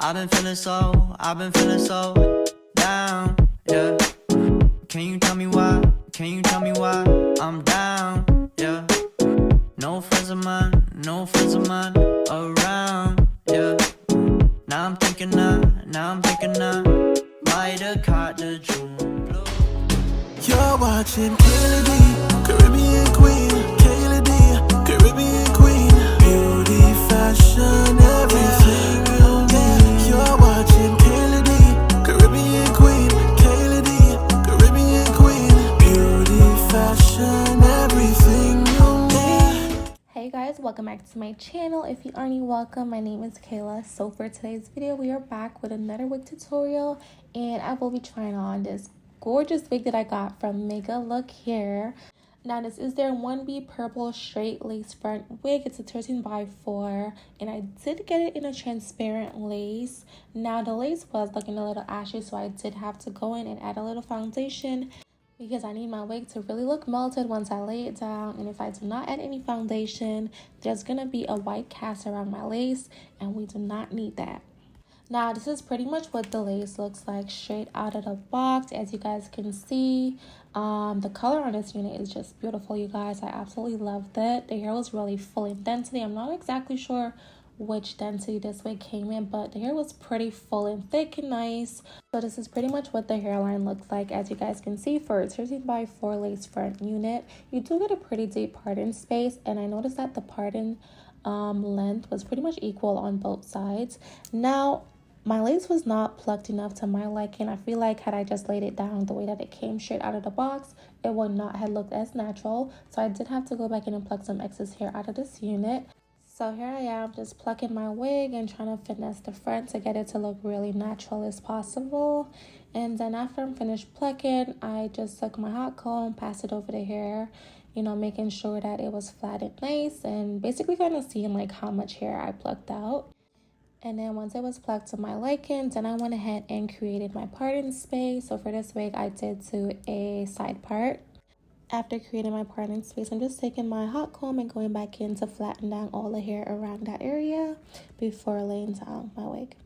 I've been feeling so down, yeah. Can you tell me why? Can you tell me why I'm down, yeah. No friends of mine around, yeah. Now I'm thinking I might have caught the June blue. You're watching Kayla D, Caribbean Queen. Kayla D, Caribbean Queen. Beauty, fashion, everything you need. You're watching Kayla D, Caribbean Queen. Kayla D, Caribbean Queen. Beauty, fashion, everything you need. Hey guys, welcome back to my channel. If you aren't welcome, my name is Kayla. So for today's video, we are back with another wig tutorial, and I will be trying on this gorgeous wig that I got from MegaLook here. Now this is their 1B purple straight lace front wig. It's a 13 by 4, and I did get it in a transparent lace. Now the lace was looking a little ashy, so I did have to go in and add a little foundation because I need my wig to really look melted once I lay it down. And if I do not add any foundation, there's gonna be a white cast around my lace, and we do not need that. Now this is pretty much what the lace looks like straight out of the box. As you guys can see, the color on this unit is just beautiful, you guys. I absolutely loved it. The hair was really full in density. I'm not exactly sure which density this wig came in, but the hair was pretty full and thick and nice. So this is pretty much what the hairline looks like. As you guys can see, for a 13 by 4 lace front unit, you do get a pretty deep parting space, and I noticed that the parting length was pretty much equal on both sides. Now my lace was not plucked enough to my liking. I feel like had I just laid it down the way that it came straight out of the box, it would not have looked as natural. So I did have to go back in and pluck some excess hair out of this unit. So here I am just plucking my wig and trying to finesse the front to get it to look really natural as possible. And then after I'm finished plucking, I just took my hot comb, passed it over the hair, you know, making sure that it was flat and nice, and basically kind of seeing like how much hair I plucked out. And then once it was plucked to my liking, then I went ahead and created my parting space. So for this wig, I did to a side part. After creating my parting space, I'm just taking my hot comb and going back in to flatten down all the hair around that area before laying down my wig.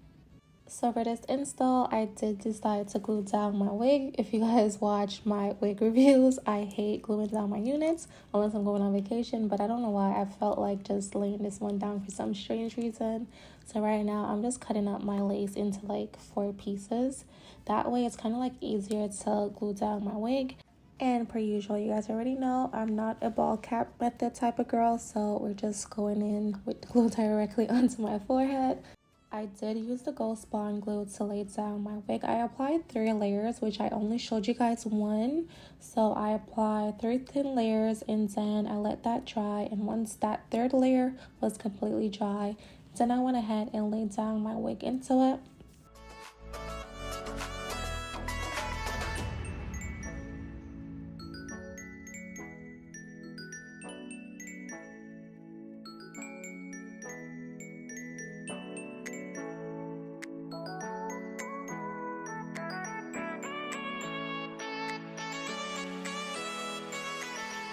So for this install, I did decide to glue down my wig. If you guys watch my wig reviews, I hate gluing down my units unless I'm going on vacation, but I don't know why I felt like just laying this one down for some strange reason. So right now I'm just cutting up my lace into like 4 pieces. That way it's kind of like easier to glue down my wig. And per usual, you guys already know I'm not a ball cap method type of girl, so we're just going in with the glue directly onto my forehead. I did use the Gold Spawn glue to lay down my wig. I applied 3 layers, which I only showed you guys 1. So I applied 3 thin layers, and then I let that dry. And once that 3rd layer was completely dry, then I went ahead and laid down my wig into it.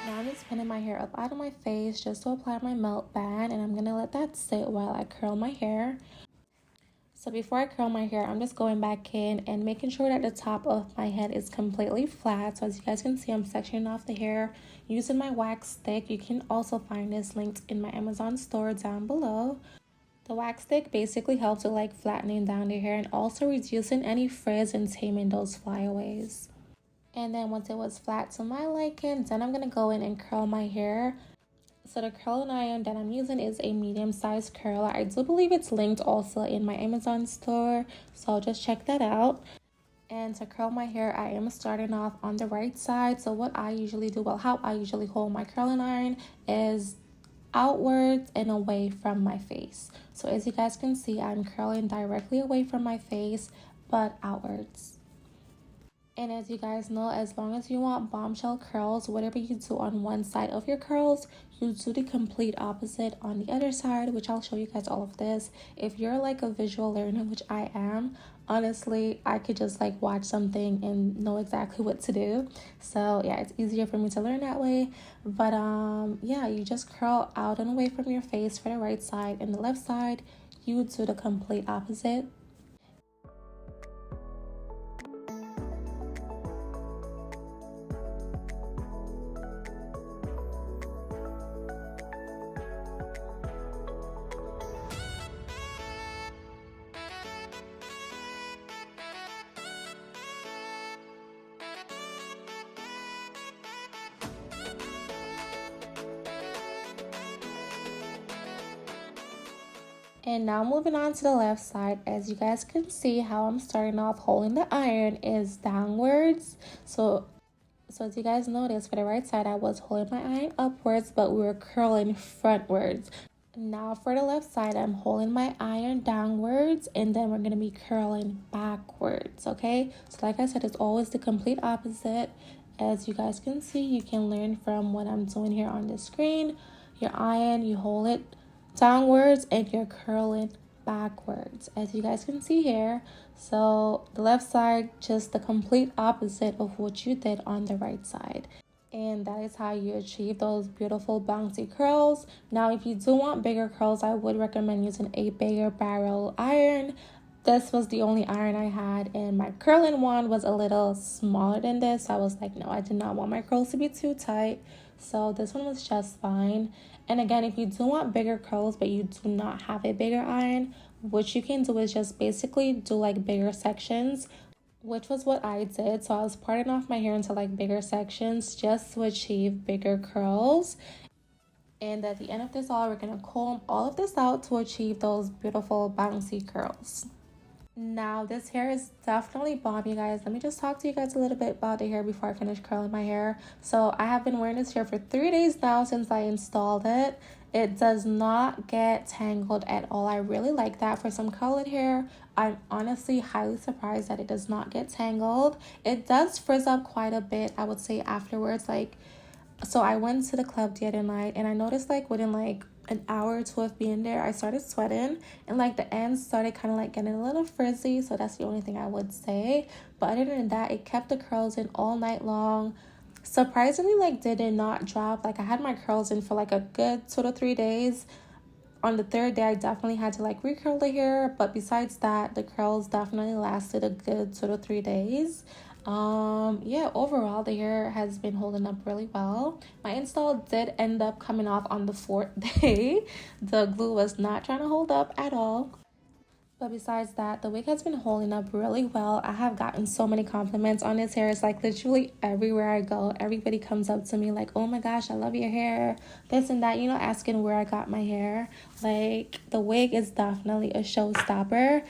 Now I'm just pinning my hair up out of my face just to apply my melt band, and I'm going to let that sit while I curl my hair. So before I curl my hair, I'm just going back in and making sure that the top of my head is completely flat. So as you guys can see, I'm sectioning off the hair using my wax stick. You can also find this linked in my Amazon store down below. The wax stick basically helps with like flattening down the hair and also reducing any frizz and taming those flyaways. And then once it was flat to my liking, then I'm going to go in and curl my hair. So the curling iron that I'm using is a medium-sized curler. I do believe it's linked also in my Amazon store, so just check that out. And to curl my hair, I am starting off on the right side. So what I usually do, well, how I usually hold my curling iron is outwards and away from my face. So as you guys can see, I'm curling directly away from my face, but outwards. And as you guys know, as long as you want bombshell curls, whatever you do on one side of your curls, you do the complete opposite on the other side, which I'll show you guys all of this. If you're like a visual learner, which I am, honestly, I could just like watch something and know exactly what to do. So yeah, it's easier for me to learn that way. But yeah, you just curl out and away from your face for the right side, and the left side, you do the complete opposite. And now moving on to the left side, as you guys can see how I'm starting off holding the iron is downwards. So as you guys noticed, for the right side I was holding my iron upwards, but we were curling frontwards. Now for the left side, I'm holding my iron downwards, and then we're going to be curling backwards, okay? So like I said, it's always the complete opposite. As you guys can see, you can learn from what I'm doing here on the screen. Your iron, you hold it downwards and you're curling backwards, as you guys can see here. So the left side, just the complete opposite of what you did on the right side. And that is how you achieve those beautiful bouncy curls. Now if you do want bigger curls, I would recommend using a bigger barrel iron. This was the only iron I had, and my curling one was a little smaller than this. So I was like, no, I did not want my curls to be too tight, so this one was just fine. And again, if you do want bigger curls but you do not have a bigger iron, what you can do is just basically do like bigger sections, which was what I did. So I was parting off my hair into like bigger sections just to achieve bigger curls. And at the end of this all, we're going to comb all of this out to achieve those beautiful bouncy curls. Now this hair is definitely bomb, you guys. Let me just talk to you guys a little bit about the hair before I finish curling my hair. So I have been wearing this hair for 3 days now since I installed it. It does not get tangled at all. I really like that for some colored hair. I'm honestly highly surprised that it does not get tangled. It does frizz up quite a bit, I would say, afterwards. So I went to the club the other night and I noticed like within like an hour or two of being there, I started sweating and like the ends started kind of like getting a little frizzy. So that's the only thing I would say. But other than that, it kept the curls in all night long. Surprisingly, like did not drop. Like I had my curls in for like a good 2 to 3 days. On the third day, I definitely had to like recurl the hair, but besides that, the curls definitely lasted a good 2 to 3 days. Yeah, overall the hair has been holding up really well. My install did end up coming off on the 4th day. The glue was not trying to hold up at all. But besides that, the wig has been holding up really well. I have gotten so many compliments on this hair. It's like literally everywhere I go, everybody comes up to me like, oh my gosh, I love your hair, this and that, you know, asking where I got my hair. Like, the wig is definitely a showstopper.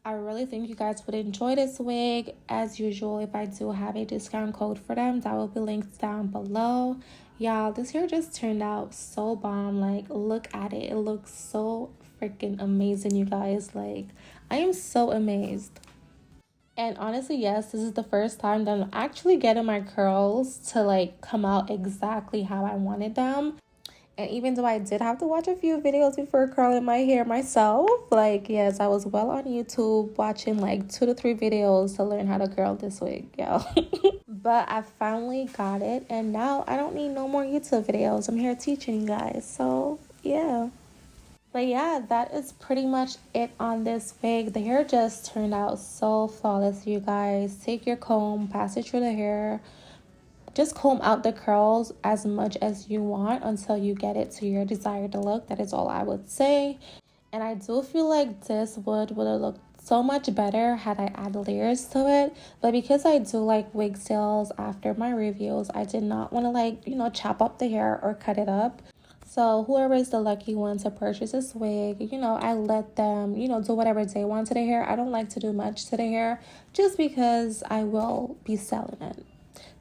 I really think you guys would enjoy this wig. As usual, if I do have a discount code for them, that will be linked down below. Y'all, this hair just turned out so bomb. Like, look at it. It looks so freaking amazing, you guys. Like, I am so amazed. And honestly, yes, this is the first time that I'm actually getting my curls to like come out exactly how I wanted them. And even though I did have to watch a few videos before curling my hair myself, like, yes, I was well on YouTube watching like 2 to 3 videos to learn how to curl this wig, yo. But I finally got it, and now I don't need no more YouTube videos. I'm here teaching you guys, so yeah. But yeah, that is pretty much it on this wig. The hair just turned out so flawless, you guys. Take your comb, pass it through the hair. Just comb out the curls as much as you want until you get it to your desired look. That is all I would say. And I do feel like this would have looked so much better had I added layers to it. But because I do like wig sales after my reviews, I did not want to like, you know, chop up the hair or cut it up. So whoever is the lucky one to purchase this wig, you know, I let them, you know, do whatever they want to the hair. I don't like to do much to the hair just because I will be selling it.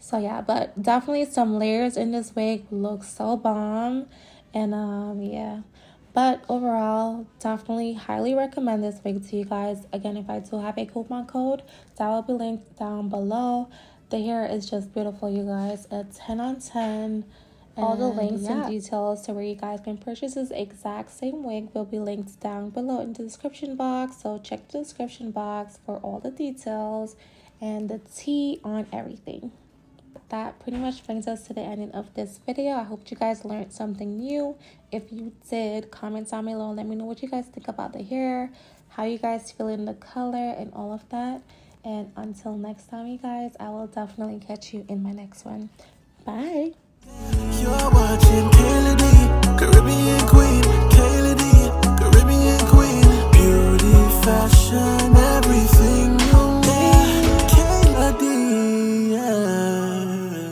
So yeah, but definitely some layers in this wig look so bomb. And yeah, but overall, definitely highly recommend this wig to you guys. Again, if I do have a coupon code, that will be linked down below. The hair is just beautiful, you guys. A 10 on 10. All the links and details to where you guys can purchase this exact same wig will be linked down below in the description box. So check the description box for all the details and the tea on everything. That pretty much brings us to the ending of this video. I hope you guys learned something new. If you did, comment down below and let me know what you guys think about the hair, how you guys feel in the color and all of that. And until next time, you guys, I will definitely catch you in my next one. Bye. You're watching